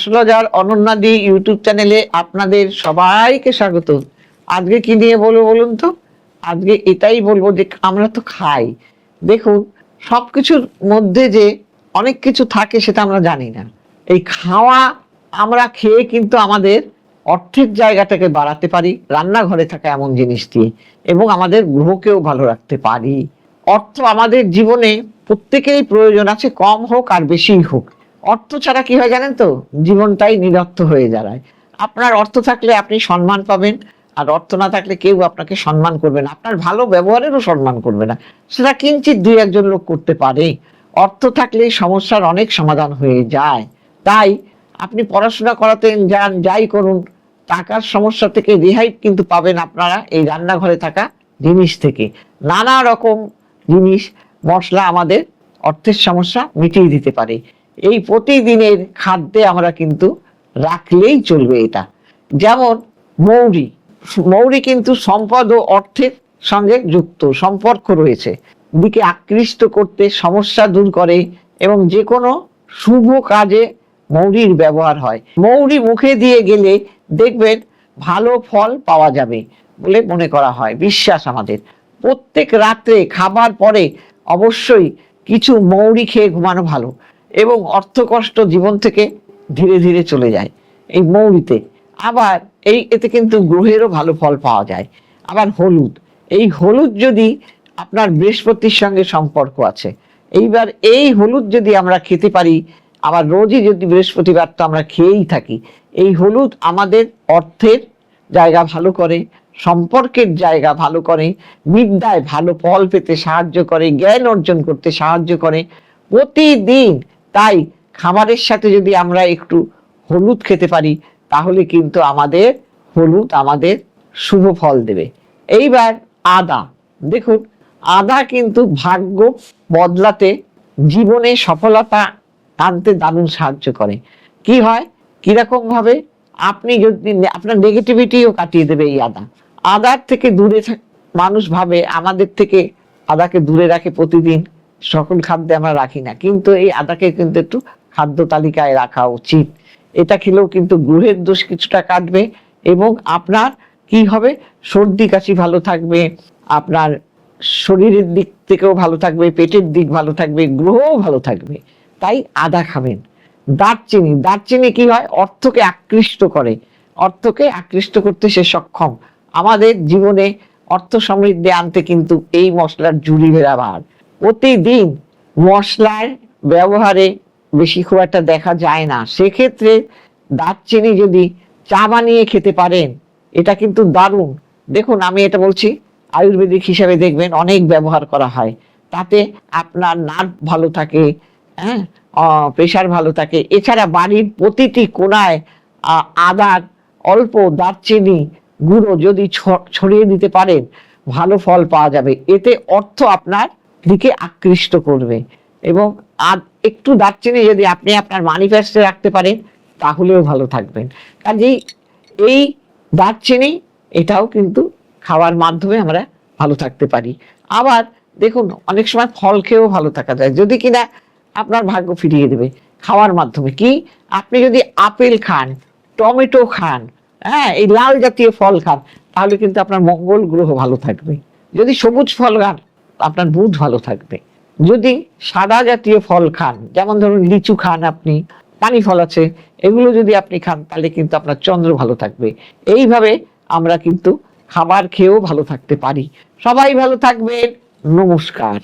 Astrologer অনন্যাদি YouTube চ্যানেলে আপনাদের সবাইকে স্বাগত। আজকে কি নিয়ে বলবো বলুন তো? আজকে এটাই বলবো যে আমরা তো খাই। দেখুন, সবকিছুর মধ্যে যে অনেক কিছু থাকে সেটা আমরা জানি না। এই খাওয়া আমরা খেয়ে কিন্তু আমাদের অর্থের জায়গাটাকে বাড়াতে পারি রান্নাঘরে থাকা এমন জিনিস দিয়ে, এবং আমাদের গ্রহকেও ভালো রাখতে পারি। অর্থ আমাদের জীবনে প্রত্যেকেরই প্রয়োজন আছে, কম হোক আর বেশি হোক। অর্থ ছাড়া কি হয় জানেন তো? জীবনটাই নিরর্থ হয়ে দাঁড়ায়। আপনার অর্থ থাকলে আপনি সম্মান পাবেন, আর অর্থ না থাকলে কেউ আপনাকে সম্মান করবে না, আপনার ভালো ব্যবহারেরও সম্মান করবে না। সেটা কিঞ্চিত দুই একজন লোক করতে পারে। অর্থ থাকলে সমস্যার অনেক সমাধান হয়ে যায়। তাই আপনি পড়াশোনা করাতেন যান, যাই করুন, টাকার সমস্যা থেকে রেহাই কিন্তু পাবেন আপনারা এই রান্নাঘরে থাকা জিনিস থেকে। নানা রকম জিনিস মশলা আমাদের অর্থের সমস্যা মিটিয়ে দিতে পারে। এই প্রতিদিনের খাদ্যে আমরা কিন্তু রাখলেই চলবে এটা। যেমন মৌরি, মৌরি কিন্তু সম্পদ ও অর্থের সঙ্গে যুক্ত, সম্পর্ক রয়েছে। দিকে আকৃষ্ট করতে, সমস্যা দূর করে, এবং যে কোনো শুভ কাজে মৌরির ব্যবহার হয়। মৌরি মুখে দিয়ে গেলে দেখবেন ভালো ফল পাওয়া যাবে বলে মনে করা হয়, বিশ্বাস আমাদের। প্রত্যেক রাত্রে খাবার পরে অবশ্যই কিছু মৌরি খেয়ে ঘুমানো ভালো, এবং অর্থকষ্ট জীবন থেকে ধীরে ধীরে চলে যায় এই মৌরিতে। আবার এতে কিন্তু গ্রহেরও ভালো ফল পাওয়া যায়। আবার হলুদ, এই হলুদ যদি আপনার বৃহস্পতির সঙ্গে সম্পর্ক আছে, এইবার এই হলুদ যদি আমরা খেতে পারি, আবার রোজই যদি বৃহস্পতিবার তো আমরা খেয়েই থাকি, এই হলুদ আমাদের অর্থের জায়গা ভালো করে, সম্পর্কের জায়গা ভালো করে, বিদ্যায় ভালো ফল পেতে সাহায্য করে, জ্ঞান অর্জন করতে সাহায্য করে প্রতিদিন। তাই খাবারের সাথে যদি আমরা একটু হলুদ খেতে পারি, তাহলে কিন্তু হলুদ আমাদের শুভ ফল দেবে। এইবার আদা, দেখুন আদা কিন্তু ভাগ্য বদলাতে, জীবনে সফলতা আনতে দারুণ সাহায্য করে। কি হয়, কিরকম ভাবে? আপনি যদি আপনার নেগেটিভিটিও কাটিয়ে দেবে এই আদা। আদার থেকে দূরে মানুষ ভাবে আমাদের থেকে আদাকে দূরে রাখে, প্রতিদিন সকল খাদ্যে আমরা রাখি না, কিন্তু এই আদাকে কিন্তু একটু খাদ্য তালিকায় রাখা উচিত। এটা খেলেও কিন্তু গ্রহের দোষ কিছুটা কাটবে, এবং আপনার কি হবে, সর্দি কাশি ভালো থাকবে, আপনার শরীরের দিক থেকেও ভালো থাকবে, পেটের দিক ভালো থাকবে, গ্রহও ভালো থাকবে। তাই আদা খাবেন। দারচিনি, দারচিনি কি হয়, অর্থকে আকৃষ্ট করে, অর্থকে আকৃষ্ট করতে সে সক্ষম। আমাদের জীবনে অর্থ সমৃদ্ধি আনতে কিন্তু এই মশলার জুড়ি ব্যবহার। প্রতিদিন মশলার ব্যবহারে বেশি খুব একটা দেখা যায় না, সেক্ষেত্রে দারচিনি যদি চা বানিয়ে খেতে পারেন, এটা কিন্তু দারুণ। দেখুন, আমি এটা বলছি আয়ুর্বেদিক হিসাবে, দেখবেন অনেক ব্যবহার করা হয়, তাতে আপনার নার্ভ ভালো থাকে, হ্যাঁ, প্রেশার ভালো থাকে। এছাড়া বাড়ির প্রতিটি কোণায় আদার অল্প দারচিনি গুঁড়ো যদি ছড়িয়ে দিতে পারেন, ভালো ফল পাওয়া যাবে। এতে অর্থ আপনার দিকে আকৃষ্ট করবে। এবং একটু দারচিনি যদি আপনি আপনার মানি পার্সে রাখতে পারেন, তাহলেও ভালো থাকবেন। কাজেই এই দারচিনি, এটাও কিন্তু খাওয়ার মাধ্যমে আমরা ভালো থাকতে পারি। আবার দেখুন, অনেক সময় ফল খেয়েও ভালো থাকা যায়, যদি কিনা আপনার ভাগ্য ফিরিয়ে দেবে খাওয়ার মাধ্যমে। কি, আপনি যদি আপেল খান, টমেটো খান, হ্যাঁ, এই লাল জাতীয় ফল খান, তাহলে কিন্তু আপনার মঙ্গল গ্রহ ভালো থাকবে। যদি সবুজ ফল খান, আপনার বুধ ভালো থাকবে। যদি সাদা জাতীয় ফল খান, যেমন ধরুন লিচু খান, আপনি পানি ফল আছে, এগুলো যদি আপনি খান, তাহলে কিন্তু আপনার চন্দ্র ভালো থাকবে। এইভাবে আমরা কিন্তু খাবার খেয়েও ভালো থাকতে পারি। সবাই ভালো থাকবেন। নমস্কার।